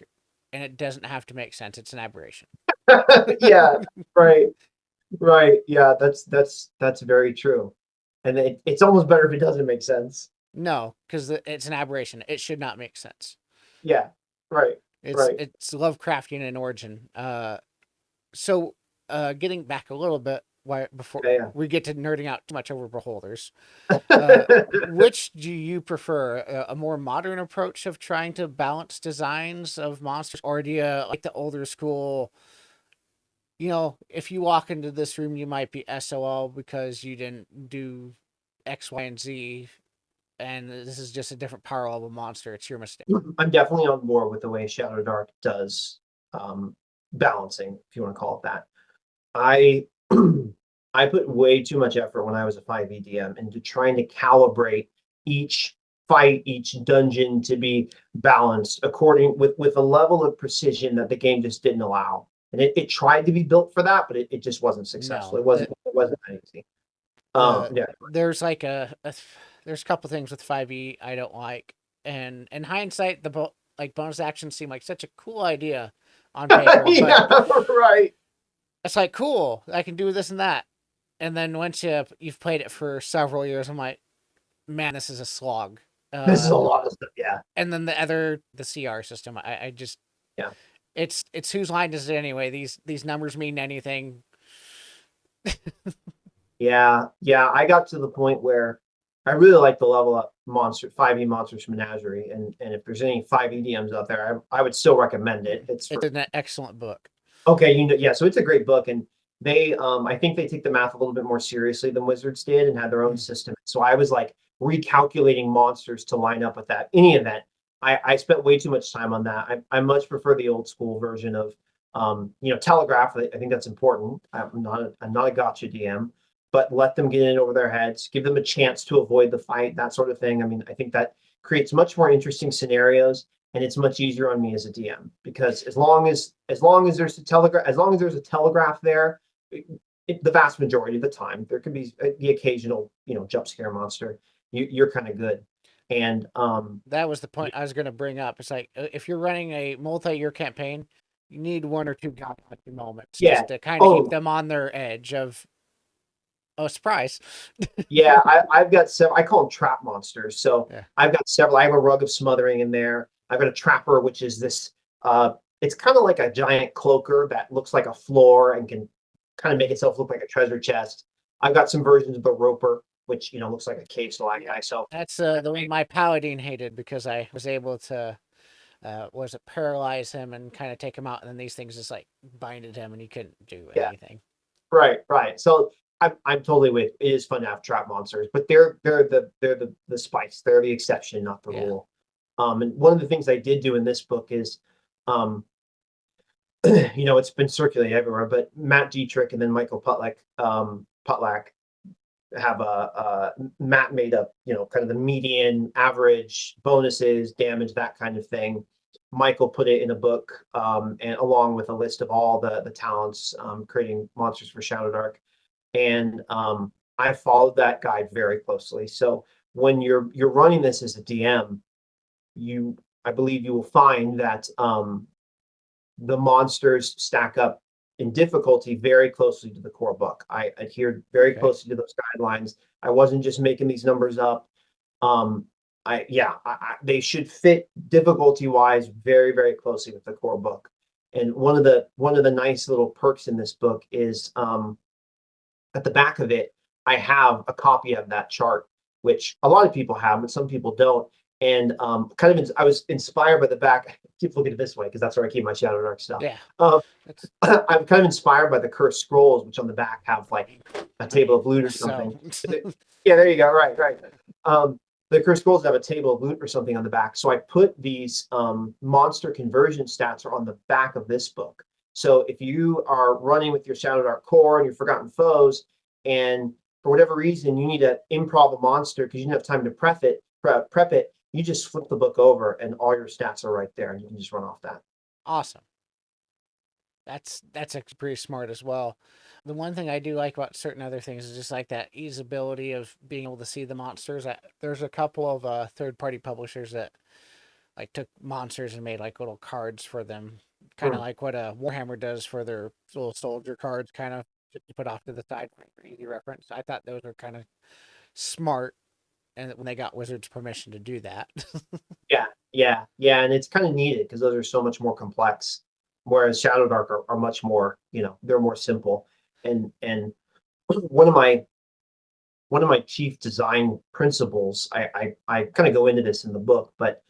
and it doesn't have to make sense. It's an aberration. Yeah, right. Right. Yeah, that's very true. And it's almost better if it doesn't make sense. No, because it's an aberration. It should not make sense. Yeah. Right. Right. It's Lovecraftian in origin. So getting back a little bit before Yeah. we get to nerding out too much over beholders, Yeah. which do you prefer? A more modern approach of trying to balance designs of monsters, or do you like the older school? If you walk into this room, you might be SOL because you didn't do X, Y, and Z, and this is just a different power level monster. It's your mistake. I'm definitely on board with the way Shadowdark does balancing, if you want to call it that. I I put way too much effort when I was a 5e into trying to calibrate each fight, each dungeon to be balanced according with a level of precision that the game just didn't allow. And it tried to be built for that, but it just wasn't successful. No, It wasn't that easy. Yeah. there's like there's a couple things with 5e I don't like, and in hindsight, like bonus actions seem like such a cool idea on paper, but Yeah, right. it's like cool, I can do this and that, and then once you've played it for several years, I'm like, man, this is a slog. This is a lot of stuff. Yeah. And then the CR system, I just Yeah. it's whose line is it anyway? These numbers mean anything? Yeah. Yeah. I got to the point where I really like the level up 5e Monsters Menagerie. And if there's any 5e DMs out there, I would still recommend it. It's It's an excellent book. okay, yeah, so it's a great book, and they I think they take the math a little bit more seriously than Wizards did and had their own system. So I was like recalculating monsters to line up with that. Any event, I spent way too much time on that. I much prefer the old school version of telegraph. I think that's important. I'm not a gotcha DM, but let them get in over their heads, give them a chance to avoid the fight, that sort of thing. I mean, I think that creates much more interesting scenarios, and it's much easier on me as a DM because as long as there's a telegraph there, the vast majority of the time there could be the occasional jump scare monster. You're kind of good, and That was the point I was going to bring up. It's like if you're running a multi-year campaign, you need one or two gotcha moments yeah. just to kind of keep Oh, them on their edge of, oh, surprise. yeah, I've got several. I call them trap monsters. So Yeah. I've got several. I have a rug of smothering in there. I've got a trapper, which is this. It's kind of like a giant cloaker that looks like a floor and can kind of make itself look like a treasure chest. I've got some versions of the roper, which looks like a cave stalagmite. So That's the one my paladin hated because I was able to, was it paralyze him and kind of take him out, and then these things just like binded him and he couldn't do yeah, anything. right. So I'm totally with. It is fun to have trap monsters, but they're the spice. They're the exception, not the Yeah. rule. And one of the things I did do in this book is, it's been circulated everywhere, but Matt Dietrich and then Michael Putlack have Matt made up, kind of the median average bonuses, damage, that kind of thing. Michael put it in a book, and along with a list of all the talents, creating monsters for Shadowdark. And I followed that guide very closely. So when you're running this as a DM, I believe you will find that the monsters stack up in difficulty very closely to the core book. I adhered very Okay. closely to those guidelines. I wasn't just making these numbers up. They should fit difficulty wise very, very closely with the core book. And one of the nice little perks in this book is at the back of it, I have a copy of that chart, which a lot of people have, but some people don't. And I was inspired by the back. I keep looking at it this way because that's where I keep my Shadowdark stuff. Yeah. Um, That's I'm kind of inspired by the cursed scrolls, which on the back have like a table of loot or so. something. Yeah, there you go. Right, right. Um, the cursed scrolls have a table of loot or something on the back. So I put these monster conversion stats are on the back of this book. So if you are running with your Shadowdark core and your Forgotten Foes, and for whatever reason you need to improv a monster because you didn't have time to prep it, you just flip the book over and all your stats are right there, and you can just run off that. Awesome. That's actually pretty smart as well. The one thing I do like about certain other things is just like that easeability of being able to see the monsters. There's a couple of third-party publishers that like took monsters and made like little cards for them, kind of Hmm. like what Warhammer does for their little soldier cards, kind of just to put off to the side for easy reference. I thought those were kind of smart, and when they got Wizards permission to do that. Yeah, yeah, yeah, and it's kind of needed because those are so much more complex, whereas Shadowdark are much more, they're more simple. And one of my one of my chief design principles, I kind of go into this in the book, but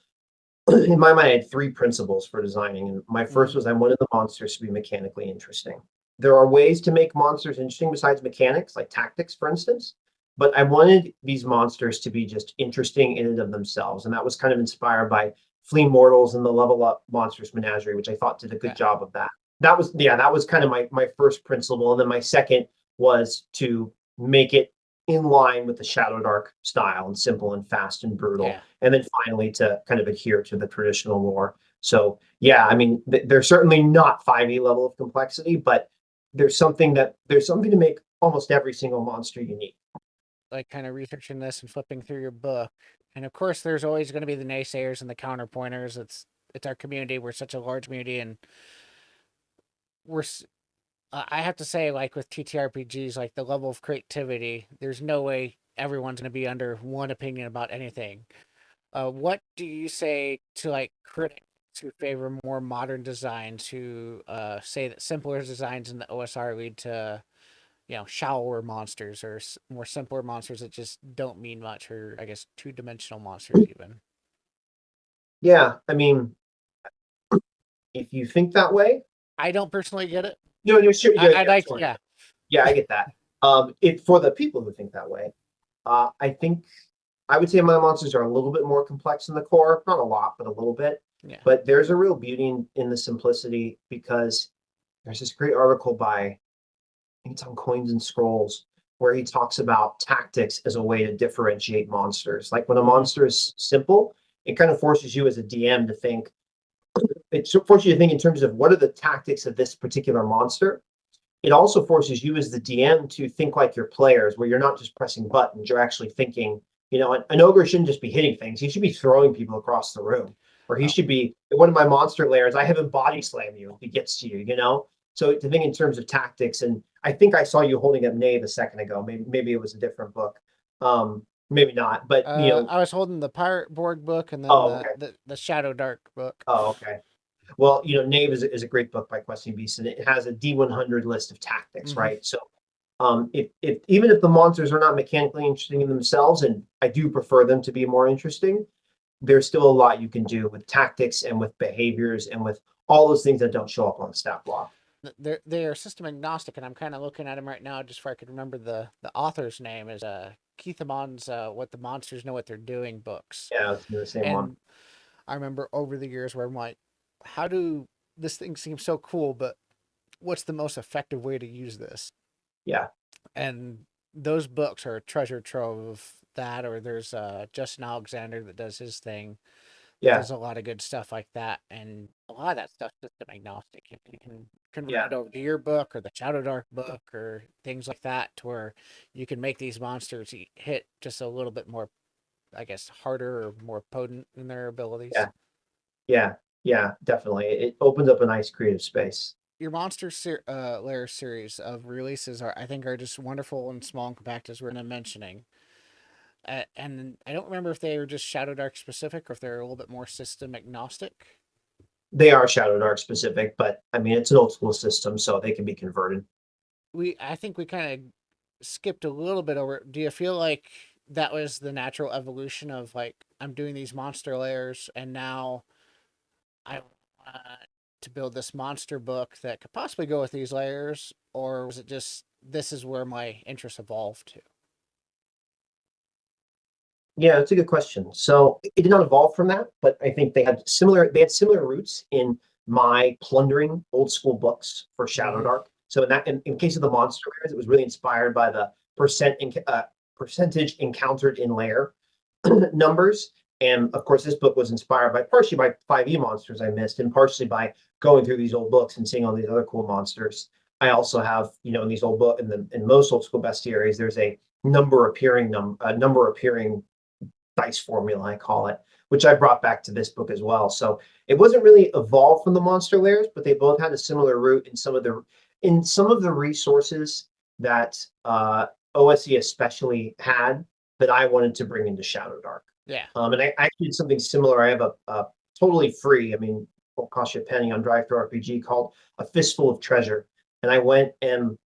in my mind, I had three principles for designing. And my first Mhm. was I wanted the monsters to be mechanically interesting. There are ways to make monsters interesting besides mechanics, like tactics, for instance. But I wanted these monsters to be just interesting in and of themselves. And that was kind of inspired by Flea Mortals and the Level Up Monsters Menagerie, which I thought did a good Yeah. job of that. That was kind of my first principle. And then my second was to make it in line with the Shadowdark style and simple and fast and brutal. Yeah. And then finally to kind of adhere to the traditional lore. So yeah, I mean, they're certainly not 5e level of complexity, but there's something to make almost every single monster unique. Like kind of researching this and flipping through your book. And of course, there's always going to be the naysayers and the counterpointers. It's our community. We're such a large community, and we're. I have to say, like with TTRPGs, like the level of creativity, there's no way everyone's going to be under one opinion about anything. What do you say to like critics who favor more modern designs, who say that simpler designs in the OSR lead to shallower monsters or more simpler monsters that just don't mean much, or I guess two-dimensional monsters even. Yeah, I mean, if you think that way, I don't personally get it. no, sure, yeah, I'd yeah, like to, sure. yeah, Yeah, I get that. It for the people who think that way, I think I would say my monsters are a little bit more complex in the core, not a lot, but a little bit. yeah, But there's a real beauty in the simplicity because there's this great article by, I think it's on Coins and Scrolls, where he talks about tactics as a way to differentiate monsters. Like when a hmm monster is simple, it kind of forces you as a DM to think, it forces you to think in terms of what are the tactics of this particular monster. It also forces you as the DM to think like your players, where you're not just pressing buttons, you're actually thinking, an ogre shouldn't just be hitting things. He should be throwing people across the room. Or he oh, should be one of my monster layers. I have him body slam you if he gets to you. So to think in terms of tactics, and I think I saw you holding up Knave a second ago. Maybe it was a different book. Maybe not, but I was holding the Pirate Borg book and then oh, the okay. the Shadow Dark book. Oh, okay. Well, Knave is a great book by Questing Beasts, and it has a D100 list of tactics, hmm right? So, if even if the monsters are not mechanically interesting in themselves, and I do prefer them to be more interesting, there's still a lot you can do with tactics and with behaviors and with all those things that don't show up on the stat block. They're system agnostic, and I'm kind of looking at them right now just for I could remember the author's name is Keith Amon's "What the Monsters Know What They're Doing" books. Yeah, it's the same one. And I remember over the years where I'm like, how do this thing seems so cool, but what's the most effective way to use this? Yeah, And those books are a treasure trove of that. Or there's Justin Alexander that does his thing. That yeah, does a lot of good stuff like that, and a lot of that stuff system agnostic. If you can convert yeah, it over to your book or the Shadow Dark book or things like that, to where you can make these monsters hit just a little bit more, I guess, harder or more potent in their abilities. yeah, yeah. Yeah, definitely. It opens up a nice creative space. Your layer series of releases are, I think, are just wonderful and small and compact, as we're mentioning. And I don't remember if they were just Shadow Dark specific or if they're a little bit more system agnostic. They are Shadowdark specific, but I mean it's an old school system, so they can be converted. I think we kind of skipped a little bit over. Do you feel like that was the natural evolution of, like, I'm doing these monster layers and now I want to build this monster book that could possibly go with these layers, or was it just this is where my interest evolved to? Yeah, that's a good question. So it did not evolve from that, but I think they had similar roots in my plundering old school books for Mm-hmm. Shadowdark. So in case of the monster layers, it was really inspired by the percentage encountered in layer numbers. And of course, this book was inspired by partially by 5e monsters I missed, and partially by going through these old books and seeing all these other cool monsters. I also have, in these old book in most old school bestiaries, there's a number appearing dice formula, I call it, which I brought back to this book as well. So it wasn't really evolved from the monster layers, but they both had a similar root in some of the resources that OSE especially had that I wanted to bring into Shadowdark. Yeah. And I actually did something similar. I have a totally free, I mean, won't cost you a penny on Drive Through RPG called A Fistful of Treasure. And I went and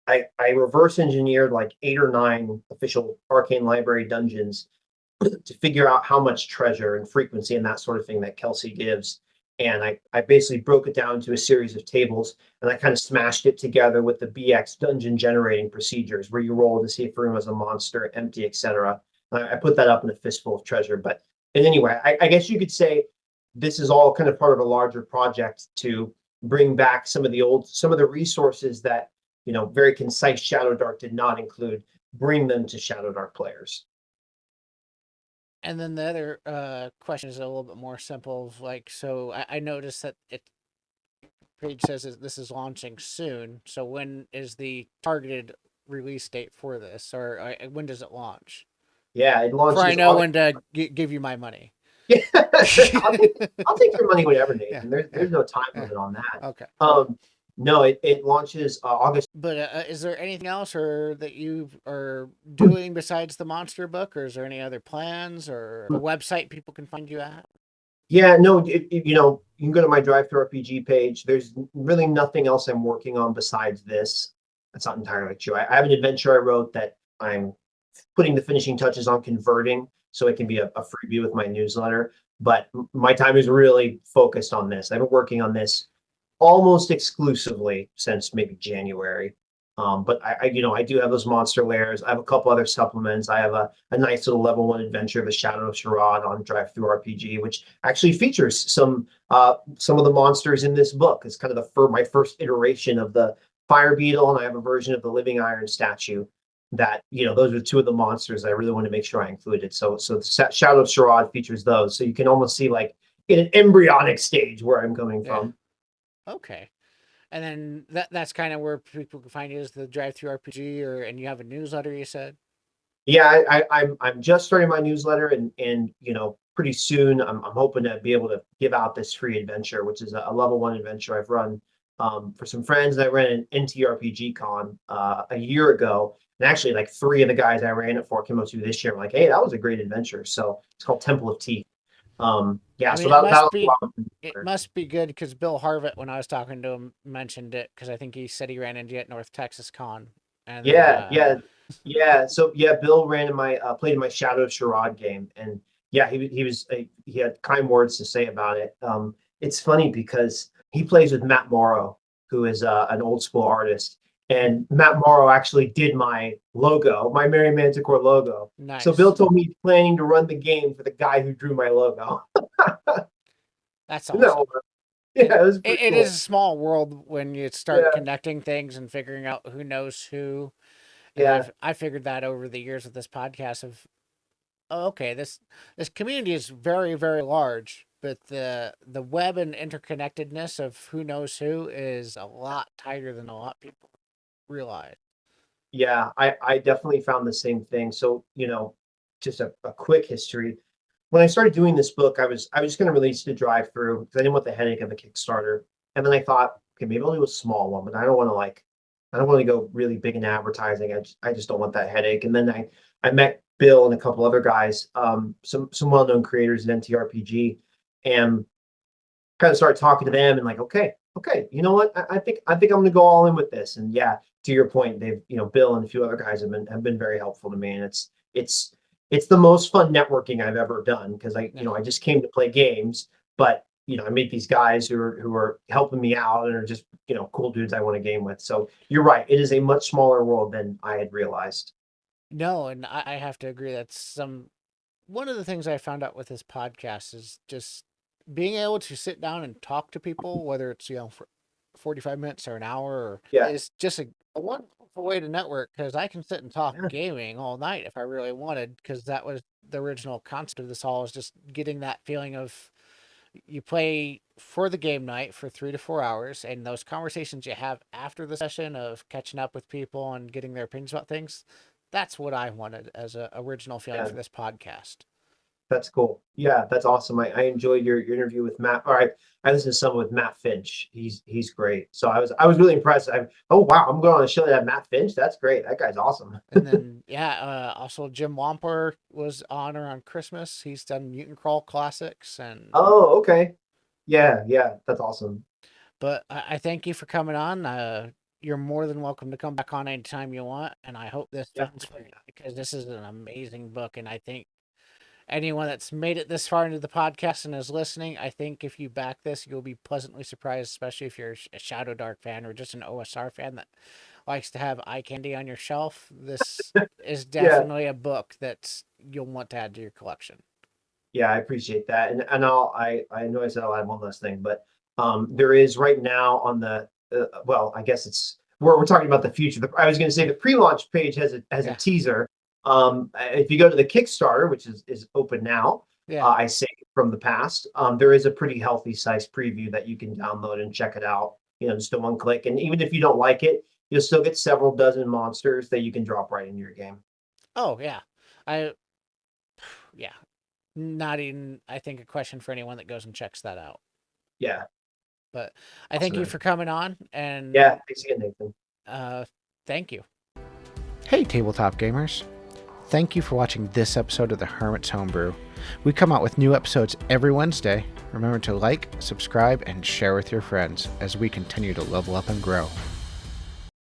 I reverse engineered like 8 or 9 official Arcane Library dungeons to figure out how much treasure and frequency and that sort of thing that Kelsey gives. And I basically broke it down to a series of tables, and I kind of smashed it together with the BX dungeon generating procedures where you roll to see if a room is a monster, empty, etc. I put that up in A Fistful of Treasure. But anyway, I guess you could say this is all kind of part of a larger project to bring back some of the resources that, very concise Shadowdark did not include, bring them to Shadowdark players. And then the other question is a little bit more simple. Like, so I noticed that it page says that this is launching soon. So when is the targeted release date for this, or when does it launch? Yeah, it For I launches know August. when to give you my money. Yeah, I'll take your money whenever, Yeah, Nathan. There's yeah, there's no time yeah. limit on that. Okay. No, it launches August. But is there anything else or that you are doing besides the monster book, or is there any other plans or a website people can find you at? Yeah, no, you can go to my Drive Through RPG page. There's really nothing else I'm working on besides this. That's not entirely true. I have an adventure I wrote that I'm putting the finishing touches on converting so it can be a freebie with my newsletter. But my time is really focused on this. I've been working on this almost exclusively since maybe January. But I do have those monster layers. I have a couple other supplements. I have a nice little level 1 adventure of the Shadow of Sharad on Drive Through RPG, which actually features some of the monsters in this book. It's kind of my first iteration of the Fire Beetle, and I have a version of the Living Iron statue. That those are two of the monsters I really want to make sure I included. So the Shadow of Sharad features those, so you can almost see like in an embryonic stage where I'm coming Yeah. from. Okay. And then that's kind of where people can find you, is the Drive Through RPG, and you have a newsletter, you said. Yeah, I'm just starting my newsletter, and pretty soon I'm hoping to be able to give out this free adventure, which is a level 1 adventure I've run for some friends. I ran an NTRPG con a year ago, and actually like 3 of the guys I ran it for came up to me this year. I'm like, hey, that was a great adventure. So it's called Temple of Teeth. Yeah, I so mean, that'll go out. it must be good because Bill Harvett, when I was talking to him, mentioned it because I think he said he ran into it at North Texas Con, and then Yeah, yeah, yeah. So yeah, Bill ran in my played in my Shadow of Sharad game, and yeah, he had kind words to say about it. It's funny because he plays with Matt Morrow, who is an old school artist, mhm. and Matt Morrow actually did my logo, my Merry Manticore logo. So Bill Nice. told me he's planning to run the game for the guy who drew my logo. That's No, awesome. yeah, it was pretty It is cool. a small world when you start Yeah, connecting things and figuring out who knows who. And yeah. I figured that over the years with this podcast of, oh, okay, this community is very, very large, but the web and interconnectedness of who knows who is a lot tighter than a lot of people realize. Yeah, I definitely found the same thing. So, just a quick history. when I started doing this book, I was just going to release the drive through because I didn't want the headache of a Kickstarter. And then I thought, okay, maybe I'll do a small one, but I don't want to go really big in advertising. I just don't want that headache. And then I met Bill and a couple other guys, some well-known creators at NTRPG, and kind of started talking to them and like, okay, you know what? I think I'm gonna go all in with this. And yeah, to your point, they've, Bill and a few other guys have been very helpful to me. And it's the most fun networking I've ever done because Yeah. I just came to play games, but I meet these guys who are helping me out and are just, cool dudes I want to game with. So you're right, it is a much smaller world than I had realized. No, and I have to agree. One of the things I found out with this podcast is just being able to sit down and talk to people, whether it's, for 45 minutes or an hour, Yeah, is just a wonderful way to network because I can sit and talk yeah, gaming all night if I really wanted, because that was the original concept of this all, is just getting that feeling of you play for the game night for 3 to 4 hours, and those conversations you have after the session of catching up with people and getting their opinions about things. That's what I wanted as a original feeling yeah. for this podcast. That's cool. Yeah, that's awesome. I enjoyed your interview with Matt. All right, I listened to some with Matt Finch. He's great. So I was really impressed. Oh wow, I'm going on a show that had Matt Finch. That's great. That guy's awesome. And then, yeah, also Jim Wamper was on around Christmas. He's done Mutant Crawl classics, and Oh, okay. Yeah, yeah, that's awesome. but I thank you for coming on. You're more than welcome to come back on anytime you want, and I hope this Yeah, sounds fun because this is an amazing book, and I think anyone that's made it this far into the podcast and is listening, I think if you back this, you'll be pleasantly surprised, especially if you're a Shadowdark fan or just an OSR fan that likes to have eye candy on your shelf. This is yeah, definitely a book that you'll want to add to your collection. yeah. I appreciate that. And I know I said I'll add one last thing, but there is right now on the well, I guess it's we're talking about the future. I was going to say the pre-launch page has a Yeah. teaser. If you go to the Kickstarter, which is open now, Yeah. I say from the past, there is a pretty healthy size preview that you can download and check it out. Just a one click. And even if you don't like it, you'll still get several dozen monsters that you can drop right into your game. Oh, yeah. I, yeah. Not even, I think, a question for anyone that goes and checks that out. Yeah, But I thank awesome, you man. for coming on, and Yeah, thanks again, Nathan. uh, thank you. Hey, tabletop gamers. Thank you for watching this episode of the Hermit's Homebrew. We come out with new episodes every Wednesday. Remember to like, subscribe, and share with your friends as we continue to level up and grow.